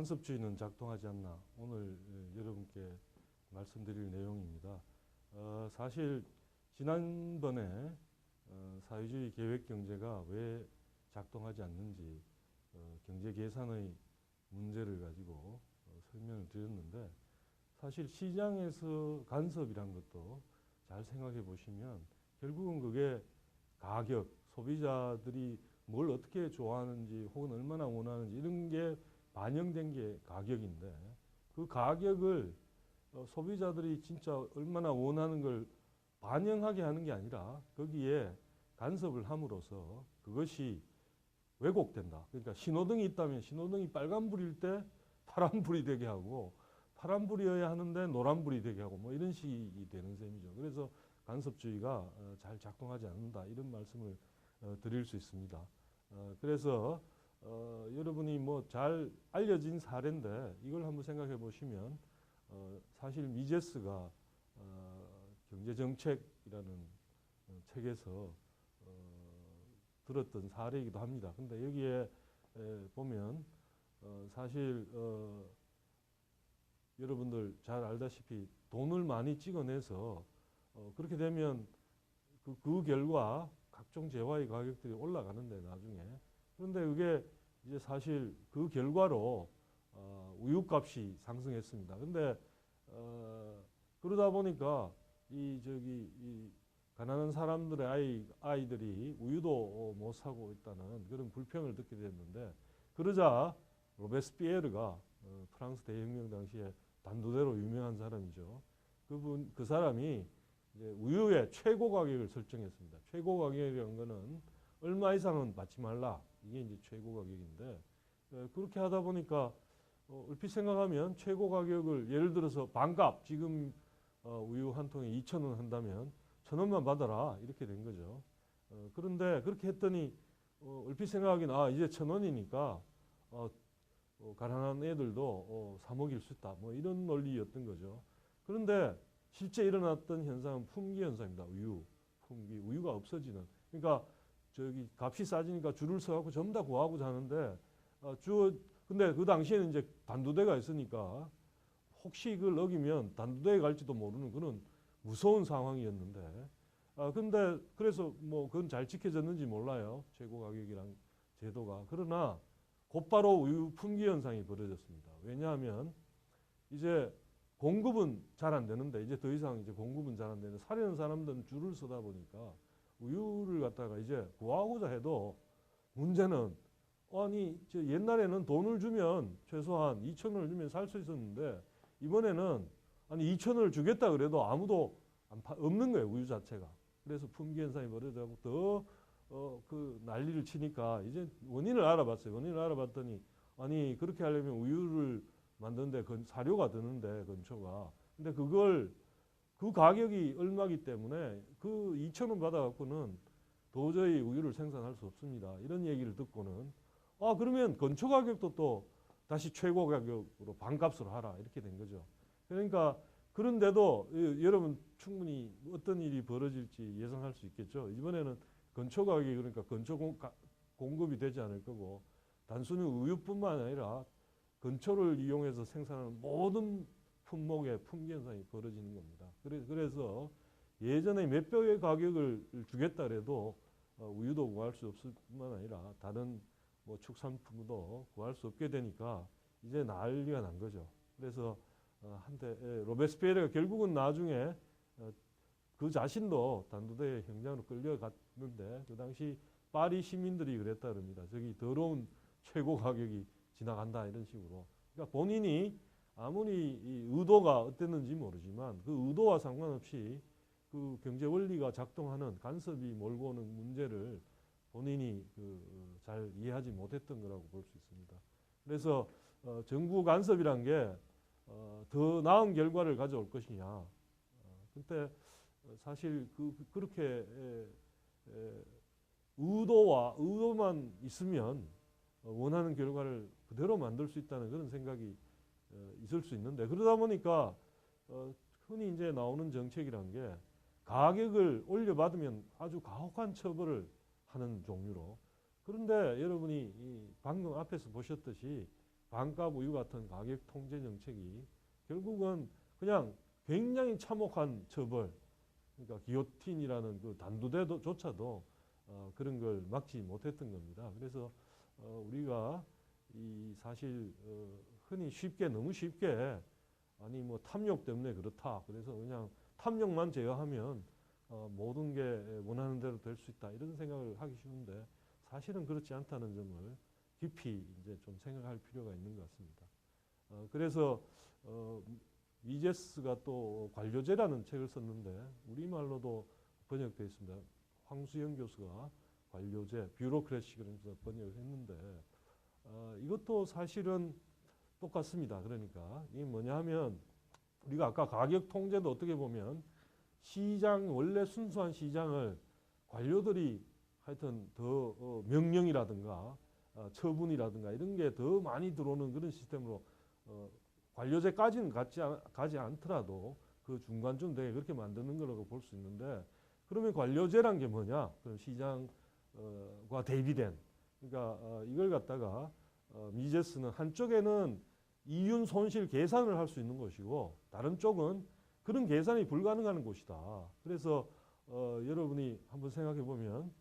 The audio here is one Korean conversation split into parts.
간섭주의는 작동하지 않나 오늘 여러분께 말씀드릴 내용입니다. 사실 지난번에 사회주의 계획경제가 왜 작동하지 않는지 경제 계산의 문제를 가지고 설명을 드렸는데 사실 시장에서 간섭이란 것도 잘 생각해 보시면 결국은 그게 가격, 소비자들이 뭘 어떻게 좋아하는지 혹은 얼마나 원하는지 이런 게 반영된 게 가격인데 그 가격을 소비자들이 진짜 얼마나 원하는 걸 반영하게 하는 게 아니라 거기에 간섭을 함으로써 그것이 왜곡된다. 그러니까 신호등이 있다면 신호등이 빨간불일 때 파란불이 되게 하고 파란불이어야 하는데 노란불이 되게 하고 뭐 이런 식이 되는 셈이죠. 그래서 간섭주의가 잘 작동하지 않는다 이런 말씀을 드릴 수 있습니다. 그래서 여러분이 뭐 잘 알려진 사례인데 이걸 한번 생각해 보시면 사실 미제스가 경제정책이라는 책에서 들었던 사례이기도 합니다. 근데 여기에 보면 사실 여러분들 잘 알다시피 돈을 많이 찍어내서 그렇게 되면 그 결과 각종 재화의 가격들이 올라가는데 나중에 그런데 그게 이제 사실 그 결과로 우유값이 상승했습니다. 근데 그러다 보니까 이 가난한 사람들의 아이들이 우유도 못 사고 있다는 그런 불평을 듣게 됐는데 그러자 로베스피에르가 프랑스 대혁명 당시에 단두대로 유명한 사람이죠. 그 사람이 이제 우유의 최고 가격을 설정했습니다. 최고 가격이라는 거는 얼마 이상은 받지 말라. 이게 이제 최고 가격인데 그렇게 하다 보니까 얼핏 생각하면 최고 가격을 예를 들어서 반값 지금 우유 한 통에 2,000원 한다면 1,000원만 받아라 이렇게 된 거죠. 그런데 그렇게 했더니 얼핏 생각하기는 이제 1,000원이니까 가난한 애들도 사 먹일 수 있다. 뭐 이런 논리였던 거죠. 그런데 실제 일어났던 현상은 품귀 현상입니다. 품귀, 우유가 없어지는. 그러니까 저기 값이 싸지니까 줄을 서갖고 전부 다 구하고 자는데 근데 그 당시에는 이제 단두대가 있으니까 혹시 그걸 어기면 단두대에 갈지도 모르는 그런 무서운 상황이었는데 근데 그래서 뭐 그건 잘 지켜졌는지 몰라요. 최고 가격이란 제도가. 그러나 곧바로 우유 품귀 현상이 벌어졌습니다. 왜냐하면 이제 공급은 잘 안 되는데 이제 더 이상 이제 공급은 잘 안 되는데 사려는 사람들은 줄을 서다 보니까 우유를 갖다가 이제 구하고자 해도 문제는 아니 저 옛날에는 돈을 주면 최소한 2,000원을 주면 살 수 있었는데 이번에는 아니 2,000원을 주겠다 그래도 아무도 없는 거예요. 우유 자체가. 그래서 품귀 현상이 벌어져고 더 그 난리를 치니까 이제 원인을 알아봤어요. 원인을 알아봤더니 아니 그렇게 하려면 우유를 만드는데 사료가 드는데 건초가. 근데 그 가격이 얼마기 때문에 그 2,000원 받아갖고는 도저히 우유를 생산할 수 없습니다. 이런 얘기를 듣고는 그러면 건초 가격도 또 다시 최고 가격으로 반값으로 하라 이렇게 된 거죠. 그러니까 그런데도 여러분 충분히 어떤 일이 벌어질지 예상할 수 있겠죠. 이번에는 건초 가격이 그러니까 건초 공급이 되지 않을 거고 단순히 우유뿐만 아니라 건초를 이용해서 생산하는 모든 품목의 품귀 현상이 벌어지는 겁니다. 그래서 예전에 몇 배의 가격을 주겠다 해도 우유도 구할 수 없을 뿐만 아니라 다른 뭐 축산품도 구할 수 없게 되니까 이제 난리가 난 거죠. 그래서 한때 로베스피에르가 결국은 나중에 그 자신도 단두대의 형장으로 끌려갔는데 그 당시 파리 시민들이 그랬다 그럽니다. 저기 더러운 최고 가격이 지나간다 이런 식으로. 그러니까 본인이 아무리 이 의도가 어땠는지 모르지만 그 의도와 상관없이 그 경제 원리가 작동하는 간섭이 몰고 오는 문제를 본인이 잘 이해하지 못했던 거라고 볼 수 있습니다. 그래서 정부 간섭이란 게 더 나은 결과를 가져올 것이냐. 그때 사실 그렇게 의도만 있으면 원하는 결과를 그대로 만들 수 있다는 그런 생각이 있을 수 있는데 그러다 보니까 흔히 이제 나오는 정책이란 게 가격을 올려받으면 아주 가혹한 처벌을 하는 종류로. 그런데 여러분이 방금 앞에서 보셨듯이 반값 우유 같은 가격 통제 정책이 결국은 그냥 굉장히 참혹한 처벌, 그러니까 기요틴이라는 그 단두대조차도 그런 걸 막지 못했던 겁니다. 그래서 우리가 이 사실 흔히 쉽게 너무 쉽게 아니 뭐 탐욕 때문에 그렇다. 그래서 그냥 탐욕만 제어하면 모든 게 원하는 대로 될 수 있다. 이런 생각을 하기 쉬운데 사실은 그렇지 않다는 점을 깊이 이제 좀 생각할 필요가 있는 것 같습니다. 그래서 미제스가 또 관료제라는 책을 썼는데 우리말로도 번역되어 있습니다. 황수영 교수가 관료제, 뷰로크래시 그러면서 번역을 했는데 이것도 사실은 똑같습니다. 그러니까 이게 뭐냐 하면 우리가 아까 가격 통제도 어떻게 보면 시장 원래 순수한 시장을 관료들이 하여튼 더 명령이라든가 처분이라든가 이런 게 더 많이 들어오는 그런 시스템으로 관료제까지는 가지 않더라도 그 중간쯤 되게 그렇게 만드는 거라고 볼 수 있는데 그러면 관료제란 게 뭐냐? 그럼 시장과 대비된 그러니까 이걸 갖다가 미제스는 한쪽에는 이윤 손실 계산을 할 수 있는 것이고 다른 쪽은 그런 계산이 불가능한 곳이다. 그래서 여러분이 한번 생각해 보면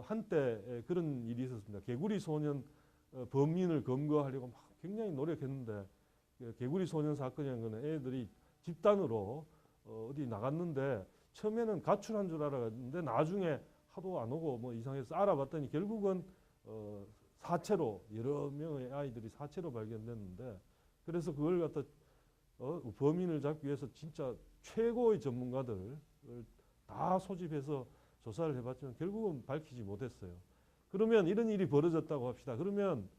한때 그런 일이 있었습니다. 개구리 소년 범인을 검거하려고 막 굉장히 노력했는데 개구리 소년 사건이라는 거는 애들이 집단으로 어디 나갔는데 처음에는 가출한 줄 알았는데 나중에 하도 안 오고 뭐 이상해서 알아봤더니 결국은 사체로 여러 명의 아이들이 사체로 발견됐는데 그래서 그걸 갖다 범인을 잡기 위해서 진짜 최고의 전문가들을 다 소집해서 조사를 해봤지만 결국은 밝히지 못했어요. 그러면 이런 일이 벌어졌다고 합시다. 그러면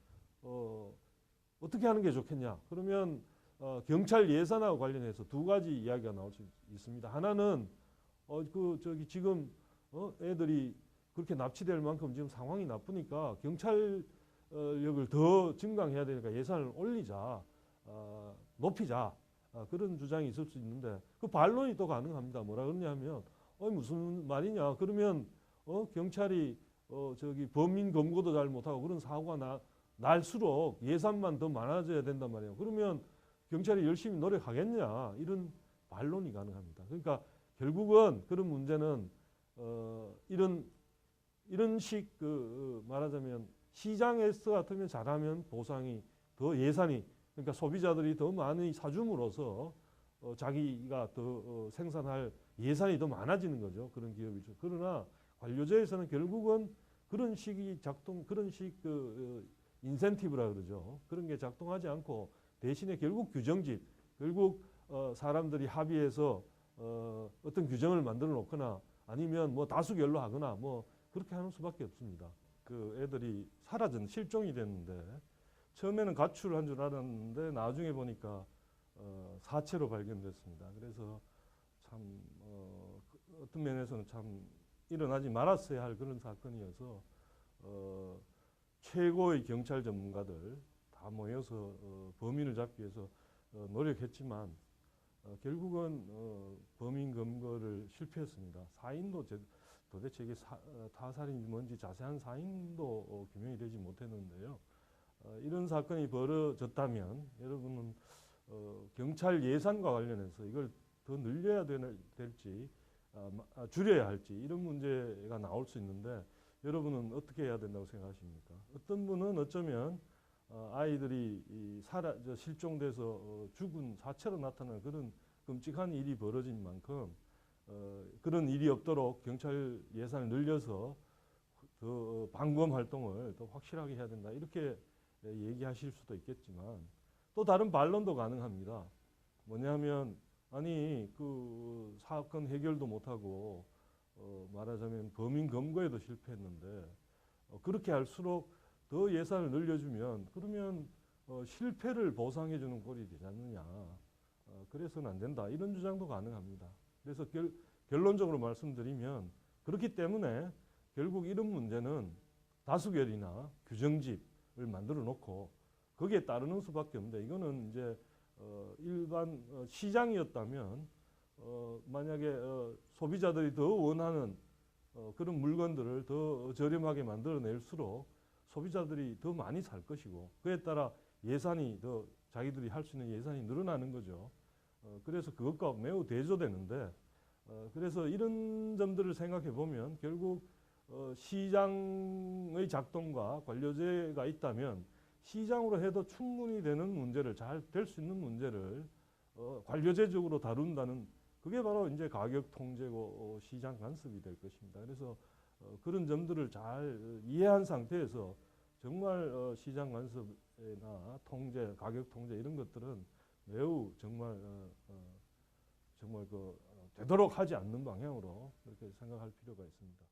어떻게 하는 게 좋겠냐? 그러면 경찰 예산하고 관련해서 두 가지 이야기가 나올 수 있습니다. 하나는 지금 애들이 그렇게 납치될 만큼 지금 상황이 나쁘니까 경찰력을 더 증강해야 되니까 예산을 올리자, 높이자 그런 주장이 있을 수 있는데 그 반론이 또 가능합니다. 뭐라 그러냐면 무슨 말이냐? 그러면 경찰이 범인 검거도 잘 못하고 그런 사고가 날수록 예산만 더 많아져야 된단 말이에요. 그러면 경찰이 열심히 노력하겠냐? 이런 반론이 가능합니다. 그러니까 결국은 그런 문제는 이런 식 말하자면 시장에서 같으면 잘하면 보상이 더 예산이 그러니까 소비자들이 더 많이 사줌으로써 자기가 더 생산할 예산이 더 많아지는 거죠. 그런 기업이죠. 그러나 관료제에서는 결국은 그런 식이 그런 식 인센티브라 그러죠. 그런 게 작동하지 않고 대신에 결국 규정집, 결국 사람들이 합의해서 어떤 규정을 만들어 놓거나 아니면 뭐 다수결로 하거나 뭐 그렇게 하는 수밖에 없습니다. 그 애들이 실종이 됐는데 처음에는 가출한 줄 알았는데 나중에 보니까 사체로 발견됐습니다. 그래서 참 어떤 면에서는 참 일어나지 말았어야 할 그런 사건이어서 최고의 경찰 전문가들 다 모여서 범인을 잡기 위해서 노력했지만 결국은 범인 검거를 실패했습니다. 사인도 도대체 이게 타살인지 뭔지 자세한 사인도 규명이 되지 못했는데요. 이런 사건이 벌어졌다면 여러분은 경찰 예산과 관련해서 이걸 더 늘려야 될지 줄여야 할지 이런 문제가 나올 수 있는데 여러분은 어떻게 해야 된다고 생각하십니까? 어떤 분은 어쩌면 아이들이 실종돼서 죽은 사체로 나타나는 그런 끔찍한 일이 벌어진 만큼 그런 일이 없도록 경찰 예산을 늘려서 더 방범 활동을 더 확실하게 해야 된다 이렇게 얘기하실 수도 있겠지만 또 다른 반론도 가능합니다. 뭐냐면 아니 그 사건 해결도 못하고 말하자면 범인 검거에도 실패했는데 그렇게 할수록 더 예산을 늘려주면 그러면 실패를 보상해주는 꼴이 되지 않느냐. 그래서는 안 된다. 이런 주장도 가능합니다. 그래서 결론적으로 말씀드리면 그렇기 때문에 결국 이런 문제는 다수결이나 규정집을 만들어 놓고 거기에 따르는 수밖에 없는데 이거는 이제 일반 시장이었다면 만약에 소비자들이 더 원하는 그런 물건들을 더 저렴하게 만들어낼수록 소비자들이 더 많이 살 것이고 그에 따라 예산이 더 자기들이 할 수 있는 예산이 늘어나는 거죠. 그래서 그것과 매우 대조되는데 그래서 이런 점들을 생각해 보면 결국 시장의 작동과 관료제가 있다면 시장으로 해도 충분히 되는 문제를 잘 될 수 있는 문제를 관료제적으로 다룬다는 그게 바로 이제 가격 통제고 시장 간섭이 될 것입니다. 그래서 그런 점들을 잘 이해한 상태에서 정말 시장 간섭이나 통제, 가격 통제 이런 것들은 매우 정말 정말 되도록 하지 않는 방향으로 그렇게 생각할 필요가 있습니다.